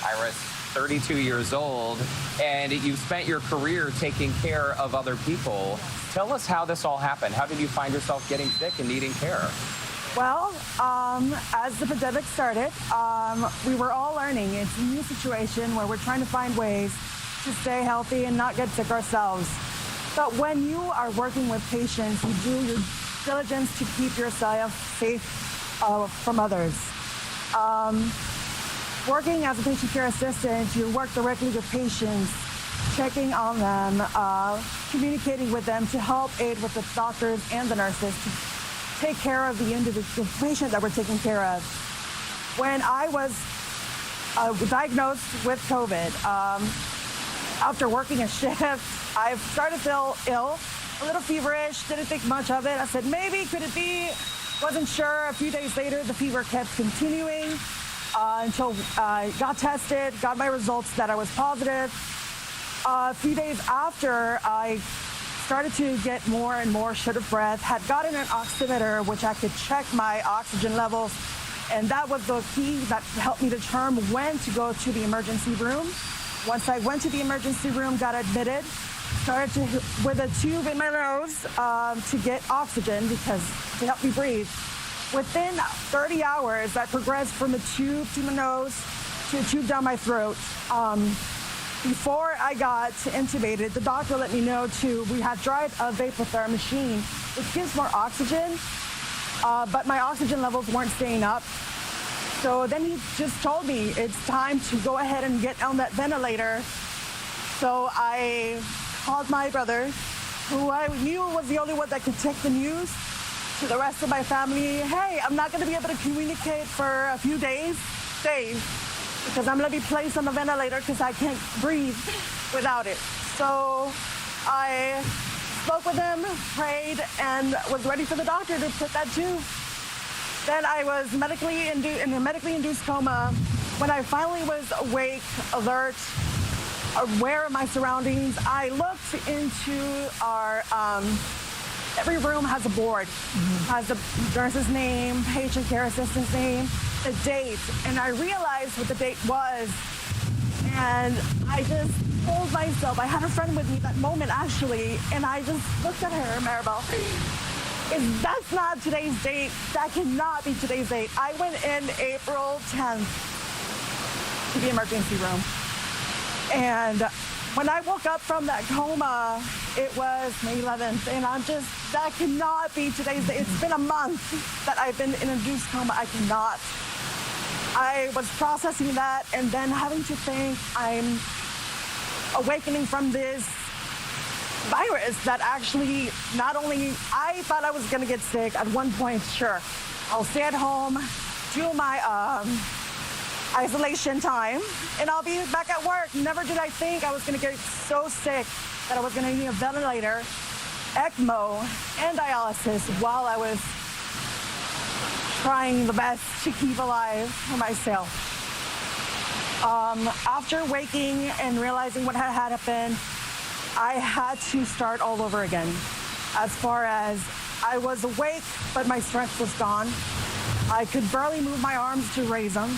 Iris, 32 years old, and you've spent your career taking care of other people. Tell us how this all happened. How did you find yourself getting sick and needing care? Well, as the pandemic started, we were all learning. It's a new situation where we're trying to find ways to stay healthy and not get sick ourselves. But when you are working with patients, you do your diligence to keep yourself safe from others. Working as a patient care assistant, you work directly with patients, checking on them, communicating with them to help aid with the doctors and the nurses to take care of the individual patient that we're taking care of. When I was diagnosed with COVID, after working a shift, I started to feel ill, a little feverish, didn't think much of it. I said, maybe, could it be? Wasn't sure. A few days later, the fever kept continuing until I got tested, got my results that I was positive. A few days after, I started to get more and more short of breath, had gotten an oximeter, which I could check my oxygen levels, and that was the key that helped me determine when to go to the emergency room. Once I went to the emergency room, got admitted, started with a tube in my nose to get oxygen to help me breathe. Within 30 hours, I progressed from a tube to my nose to a tube down my throat. Before I got intubated, the doctor let me know we had tried a Vapotherm machine, which gives more oxygen, but my oxygen levels weren't staying up. So then he just told me it's time to go ahead and get on that ventilator. So I called my brother, who I knew was the only one that could take the news to the rest of my family. Hey, I'm not going to be able to communicate for a few days, because I'm going to be placed on the ventilator because I can't breathe without it. So I spoke with him, prayed, and was ready for the doctor to put that tube. Then I was in a medically induced coma. When I finally was awake, alert, aware of my surroundings, I looked into our, every room has a board, has the nurse's name, patient care assistant's name, the date, and I realized what the date was, and I just told myself, I had a friend with me that moment actually, and I just looked at her, Maribel, if that's not today's date, that cannot be today's date. I went in April 10th to the emergency room, and when I woke up from that coma, it was May 11th, and that cannot be today's date. It's been a month that I've been in induced coma. I cannot. I was processing that and then having to think I'm awakening from this virus that actually not only, I thought I was going to get sick at one point, sure. I'll stay at home, do my isolation time, and I'll be back at work. Never did I think I was going to get so sick that I was going to need a ventilator, ECMO, and dialysis while I was trying the best to keep alive for myself. After waking and realizing what had happened, I had to start all over again. As far as I was awake, but my strength was gone. I could barely move my arms to raise them.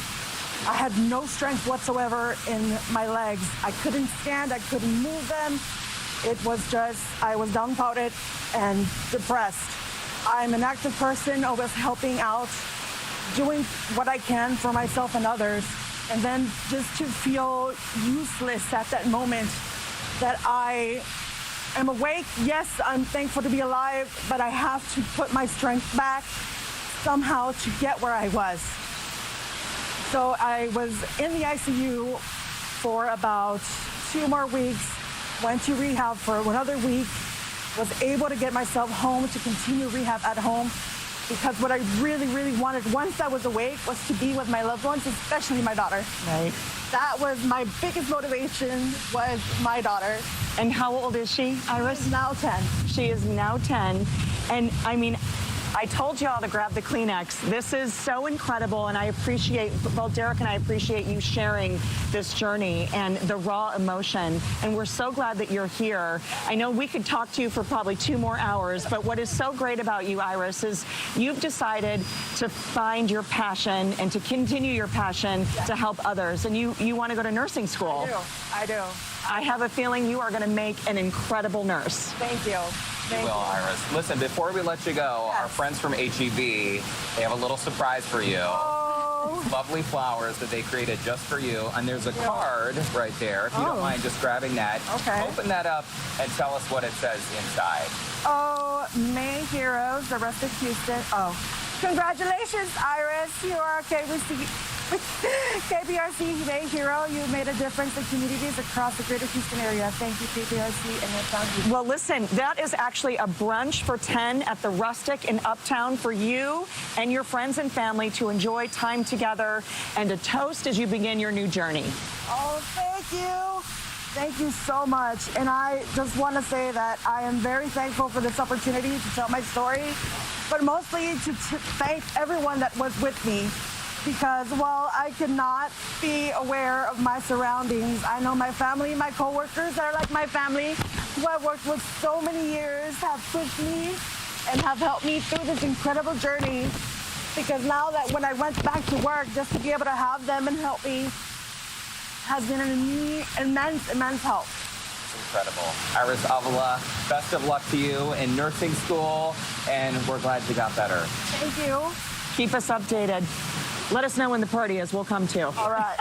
I had no strength whatsoever in my legs. I couldn't stand, I couldn't move them. It was just, I was dumbfounded and depressed. I'm an active person, always helping out, doing what I can for myself and others. And then just to feel useless at that moment, that I am awake. Yes, I'm thankful to be alive, but I have to put my strength back somehow to get where I was. So I was in the ICU for about 2 more weeks, went to rehab for another week, was able to get myself home to continue rehab at home, because what I really, really wanted once I was awake was to be with my loved ones, especially my daughter. Right. That was my biggest motivation, was my daughter. And how old is she, Iris? She's now 10. She is now 10. And I mean, I told you all to grab the Kleenex. This is so incredible, and I appreciate, both Derek and I appreciate you sharing this journey and the raw emotion, and we're so glad that you're here. I know we could talk to you for probably 2 more hours, but what is so great about you, Iris, is you've decided to find your passion and to continue your passion to help others, and you want to go to nursing school. I do. I have a feeling you are going to make an incredible nurse. Thank you. You will, Iris. Listen, before we let you go, our friends from HEV, they have a little surprise for you. Oh. Lovely flowers that they created just for you. And there's a card right there, if you don't mind just grabbing that. Okay. Open that up and tell us what it says inside. Oh, May Heroes, the rest of Houston. Oh, congratulations, Iris. You are KPRC May Hero. You made a difference in communities across the greater Houston area. Thank you, KPRC, and your family. Well, listen, that is actually a brunch for 10 at the Rustic in Uptown for you and your friends and family to enjoy time together and to toast as you begin your new journey. Oh, thank you. Thank you so much. And I just want to say that I am very thankful for this opportunity to tell my story, but mostly to thank everyone that was with me. Because while I could not be aware of my surroundings, I know my family, my coworkers that are like my family, who I've worked with so many years, have pushed me and have helped me through this incredible journey. Because now that when I went back to work, just to be able to have them and help me has been an immense help. Incredible. Iris Avila, best of luck to you in nursing school, and we're glad you got better. Thank you. Keep us updated. Let us know when the party is. We'll come too. All right.